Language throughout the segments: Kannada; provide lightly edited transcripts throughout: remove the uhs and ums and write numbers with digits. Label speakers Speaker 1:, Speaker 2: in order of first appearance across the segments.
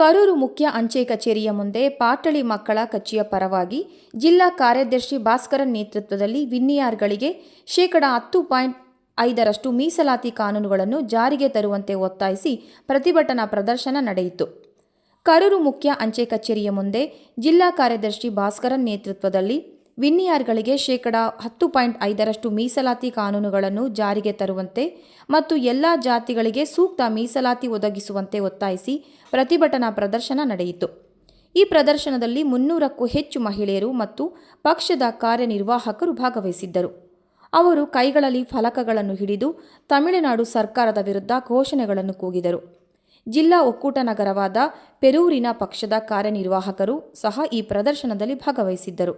Speaker 1: ಕರೂರು ಮುಖ್ಯ ಅಂಚೆ ಕಚೇರಿಯ ಮುಂದೆ ಪಾಟಳಿ ಮಕ್ಕಳ ಕಚ್ಚಿಯ ಪರವಾಗಿ ಜಿಲ್ಲಾ ಕಾರ್ಯದರ್ಶಿ ಭಾಸ್ಕರನ್ ನೇತೃತ್ವದಲ್ಲಿ ವಿನ್ನಿಯಾರ್ಗಳಿಗೆ ಶೇಕಡಾ 10.5% ಮೀಸಲಾತಿ ಕಾನೂನುಗಳನ್ನು ಜಾರಿಗೆ ತರುವಂತೆ ಒತ್ತಾಯಿಸಿ ಪ್ರತಿಭಟನಾ ಪ್ರದರ್ಶನ ನಡೆಯಿತು. ಕರೂರು ಮುಖ್ಯ ಅಂಚೆ ಕಚೇರಿಯ ಮುಂದೆ ಜಿಲ್ಲಾ ಕಾರ್ಯದರ್ಶಿ ಭಾಸ್ಕರನ್ ನೇತೃತ್ವದಲ್ಲಿ ವಿನ್ನಿಯಾರ್ಗಳಿಗೆ ಶೇಕಡಾ 10.5% ಮೀಸಲಾತಿ ಕಾನೂನುಗಳನ್ನು ಜಾರಿಗೆ ತರುವಂತೆ ಮತ್ತು ಎಲ್ಲ ಜಾತಿಗಳಿಗೆ ಸೂಕ್ತ ಮೀಸಲಾತಿ ಒದಗಿಸುವಂತೆ ಒತ್ತಾಯಿಸಿ ಪ್ರತಿಭಟನಾ ಪ್ರದರ್ಶನ ನಡೆಯಿತು. ಈ ಪ್ರದರ್ಶನದಲ್ಲಿ 300ಕ್ಕೂ ಹೆಚ್ಚು ಮಹಿಳೆಯರು ಮತ್ತು ಪಕ್ಷದ ಕಾರ್ಯನಿರ್ವಾಹಕರು ಭಾಗವಹಿಸಿದ್ದರು. ಅವರು ಕೈಗಳಲ್ಲಿ ಫಲಕಗಳನ್ನು ಹಿಡಿದು ತಮಿಳುನಾಡು ಸರ್ಕಾರದ ವಿರುದ್ಧ ಘೋಷಣೆಗಳನ್ನು ಕೂಗಿದರು. ಜಿಲ್ಲಾ ಒಕ್ಕೂಟ ನಗರವಾದ ಪೆರೂರಿನ ಪಕ್ಷದ ಕಾರ್ಯನಿರ್ವಾಹಕರು ಸಹ ಈ ಪ್ರದರ್ಶನದಲ್ಲಿ ಭಾಗವಹಿಸಿದ್ದರು.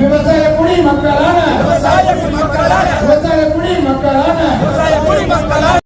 Speaker 2: விவசாய குடி மக்களான